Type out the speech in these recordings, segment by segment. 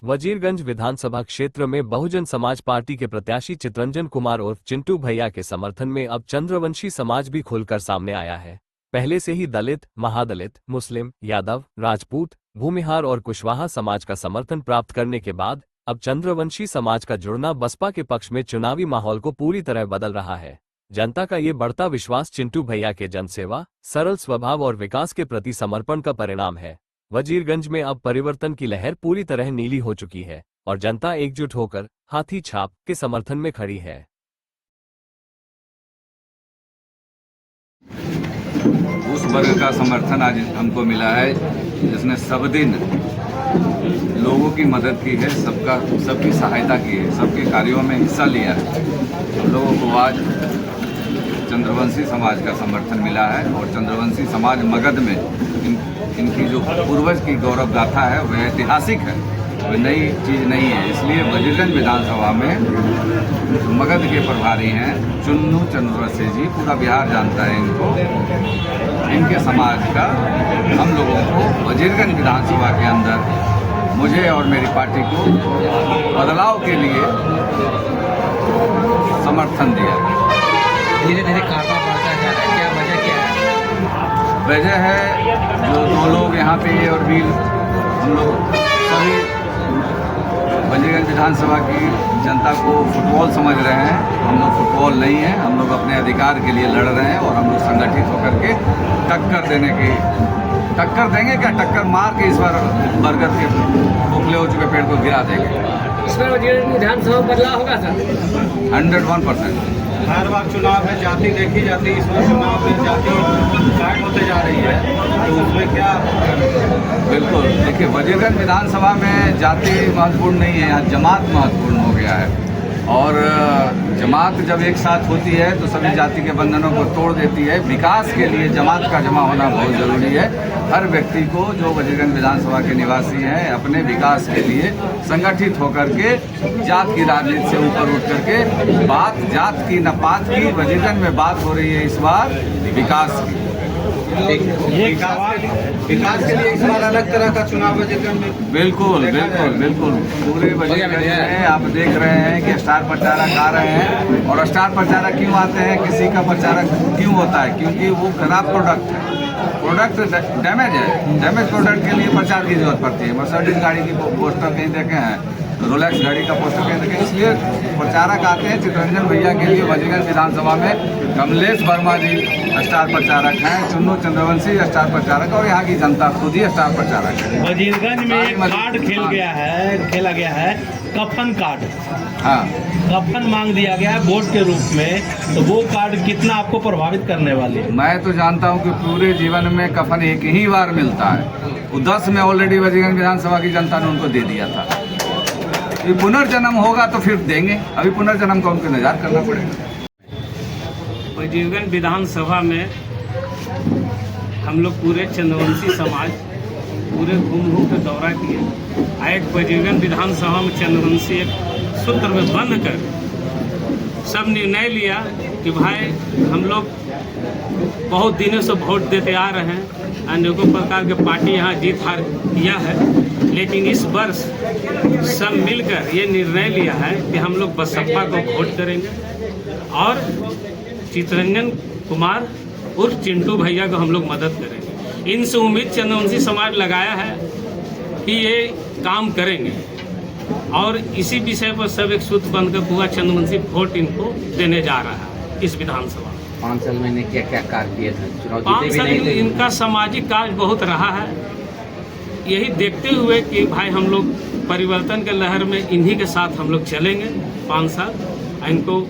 वजीरगंज विधानसभा क्षेत्र में बहुजन समाज पार्टी के प्रत्याशी चितरंजन कुमार उर्फ चिंटू भैया के समर्थन में अब चंद्रवंशी समाज भी खुलकर सामने आया है। पहले से ही दलित, महादलित, मुस्लिम, यादव, राजपूत, भूमिहार और कुशवाहा समाज का समर्थन प्राप्त करने के बाद अब चंद्रवंशी समाज का जुड़ना बसपा के पक्ष में चुनावी माहौल को पूरी तरह बदल रहा है। जनता का ये बढ़ता विश्वास चिंटू भैया के जनसेवा, सरल स्वभाव और विकास के प्रति समर्पण का परिणाम है। वजीरगंज में अब परिवर्तन की लहर पूरी तरह नीली हो चुकी है और जनता एकजुट होकर हाथी छाप के समर्थन में खड़ी है। उस वर्ग का समर्थन आज हमको मिला है जिसने सब दिन लोगों की मदद की है, सबकी सहायता की है, सबके कार्यों में हिस्सा लिया है। हम लोगों को आज चंद्रवंशी समाज का समर्थन मिला है और चंद्रवंशी समाज मगध में इनकी जो पूर्वज की गौरव गाथा है वह ऐतिहासिक है, वह नई चीज़ नहीं है। इसलिए वजीरगंज विधानसभा में मगध के प्रभारी हैं चुन्नू चंद्रवंशी जी, पूरा बिहार जानता है इनको। इनके समाज का हम लोगों को वजीरगंज विधानसभा के अंदर मुझे और मेरी पार्टी को बदलाव के लिए समर्थन दिया। धीरे धीरे काटा बढ़ता जा रहा है, क्या वजह क्या है? वजह है जो दो लोग यहाँ पे और भी हम लोग सभी वजीरगंज विधानसभा की जनता को फुटबॉल समझ रहे हैं। हम लोग फुटबॉल नहीं है, हम लोग अपने अधिकार के लिए लड़ रहे हैं और हम लोग संगठित होकर के टक्कर देंगे क्या, टक्कर मार के इस बार बरगद के खोखले हो चुके पेड़ को गिरा देंगे। इस बार वजीरगंज विधानसभा बदलाव होगा सर? 101%। हर बार चुनाव में जाति देखी जाती है, इस बार चुनाव में जाति गायब होते जा रही है, तो उसमें क्या? बिल्कुल, देखिए वजीरगंज विधानसभा में जाति महत्वपूर्ण नहीं है, यहाँ जमात महत्वपूर्ण हो गया है। और जमात जब एक साथ होती है तो सभी जाति के बंधनों को तोड़ देती है। विकास के लिए जमात का जमा होना बहुत ज़रूरी है। हर व्यक्ति को जो वजीरगंज विधानसभा के निवासी हैं अपने विकास के लिए संगठित होकर के जात की राजनीति से ऊपर उठ करके बात जात की न पात की, वजीरगंज में बात हो रही है इस बार विकास की। विकास के लिए इस बार अलग तरह का चुनाव वजीरगंज में बिल्कुल पूरे वजीरगंज में आप देख रहे हैं कि स्टार प्रचारक आ रहे हैं। और स्टार प्रचारक क्यों आते हैं, किसी का प्रचारक क्यों होता है? क्योंकि वो खराब प्रोडक्ट है, प्रोडक्ट डैमेज है। डैमेज प्रोडक्ट के लिए प्रचार की जरूरत पड़ती है। मर्सिडीज गाड़ी की पोस्टर कहीं देखे हैं, रोलेक्स गाड़ी का पोस्टर कहीं देखे, इसलिए प्रचारक आते हैं। चितरंजन भैया के लिए वजीरगंज विधानसभा में कमलेश वर्मा जी स्टार प्रचारक हैं, चुन्नू चंद्रवंशी स्टार प्रचारक और यहाँ की जनता खुद ही स्टार प्रचारक है। वजीरगंज में एक कार्ड खेला गया है कफन कार्ड। हाँ, कफन मांग दिया गया है वोट के रूप में, तो वो कार्ड कितना आपको प्रभावित करने वाली है? मैं तो जानता हूँ कि पूरे जीवन में कफन एक ही बार मिलता है। वो 10 में ऑलरेडी वजीरगंज विधानसभा की जनता ने उनको दे दिया था। ये पुनर्जन्म होगा तो फिर देंगे, अभी पुनर्जन्म का उनको इंतजार करना पड़ेगा। वजीरगंज विधानसभा में हम लोग पूरे चंद्रवंशी समाज पूरे घूम के दौरा किए। एक वजीरगंज विधानसभा में चंद्रवंशी एक सूत्र में बंध कर सब निर्णय लिया कि भाई हम लोग बहुत दिनों से वोट देते आ रहे हैं, अनेकों प्रकार के पार्टी यहाँ जीत हार किया है, लेकिन इस वर्ष सब मिलकर ये निर्णय लिया है कि हम लोग बसपा को वोट करेंगे और चितरंजन कुमार उर्फ चिंटू भैया को हम लोग मदद करेंगे। इनसे उम्मीद चंद्रवंशी समाज लगाया है कि ये काम करेंगे और इसी विषय पर सब एक सूत्र बंद कर पूरा चंद्रवंशी वोट इनको देने जा रहा है इस विधानसभा। 5 साल में क्या क्या कार्य किए थे? 5 साल में इनका सामाजिक कार्य बहुत रहा है। यही देखते हुए कि भाई हम लोग परिवर्तन के लहर में इन्हीं के साथ हम लोग चलेंगे 5 साल। इनको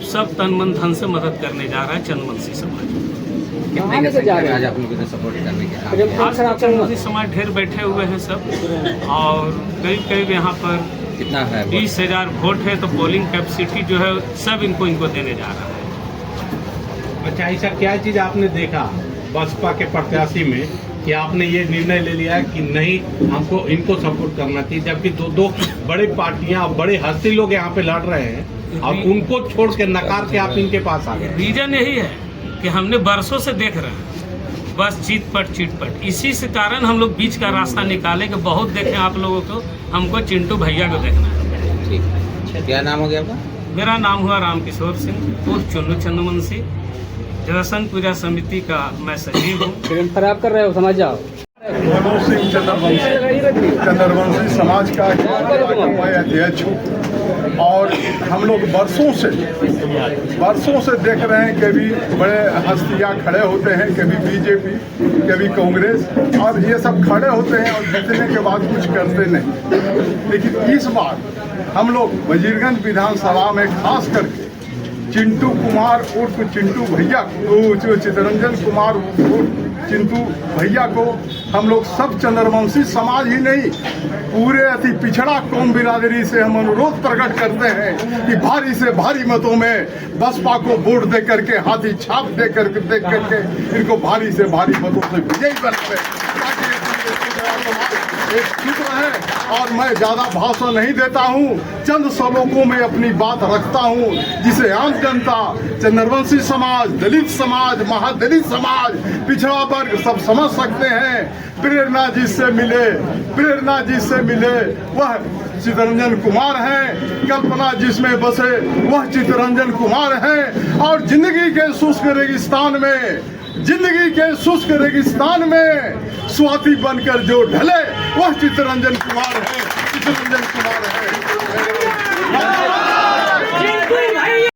सब तन मन धन से मदद करने जा रहा है चंद्रवंशी समाज। कितने से जा रहे हैं आज आप लोगों को सपोर्ट करने के लिए? आज चंद्रवंशी समाज ढेर बैठे हुए हैं सब और करीब यहाँ पर कितना है? 20,000 वोट है, तो पोलिंग कैपेसिटी जो है सब इनको देने जा रहा है। अच्छा, ऐसा क्या चीज़ आपने देखा बसपा के प्रत्याशी में कि आपने ये निर्णय ले लिया कि नहीं हमको इनको सपोर्ट करना चाहिए, जबकि दो बड़ी पार्टियां बड़े हस्ती लोग यहाँ पे लड़ रहे हैं और उनको छोड़ के नकार के आप इनके पास आ गए? रीजन यही है कि हमने बरसों से देख रहे हैं बस चीट पट। इसी से कारण हम लोग बीच का रास्ता निकाले कि बहुत देखें आप लोगों को हमको चिंटू भैया को देखना है। ठीक, क्या नाम हो गया आपका? मेरा नाम हुआ रामकिशोर सिंह उर्फ चुन्नू चंद्रवंशी। जनसंघ पूजा समिति का मैं सचिव हूँ। खराब कर रहे हो, समझ जाओ। मनोज सिंह चंद्रवंशी समाज का मैं अध्यक्ष हूँ और हम लोग बरसों से देख रहे हैं कभी बड़े हस्तियाँ खड़े होते हैं, कभी बीजेपी, कभी कांग्रेस, और ये सब खड़े होते हैं और जीतने के बाद कुछ करते नहीं। लेकिन इस बार हम लोग वजीरगंज विधानसभा में खास करके चिंटू कुमार उर्फ चिंटू भैया को, चितरंजन कुमार उर्फ चिंटू भैया को हम लोग सब चंद्रवंशी समाज ही नहीं, पूरे अति पिछड़ा कौम बिरादरी से हम अनुरोध प्रकट करते हैं कि भारी से भारी मतों में बसपा को वोट दे करके, हाथी छाप दे करके इनको भारी से भारी मतों से विजयी बनावे, ताकि एक सूत्र है। और मैं ज्यादा भाषण नहीं देता हूँ, चंद श्लोकों में अपनी बात रखता हूँ, जिसे आम जनता, चंद्रवंशी समाज, दलित समाज, महादलित समाज, पिछड़ा वर्ग सब समझ सकते हैं। प्रेरणा जिससे मिले वह चितरंजन कुमार हैं, कल्पना जिसमें बसे वह चितरंजन कुमार हैं, और जिंदगी के शुष्क रेगिस्तान में स्वाति बनकर जो ढले वह चितरंजन कुमार है।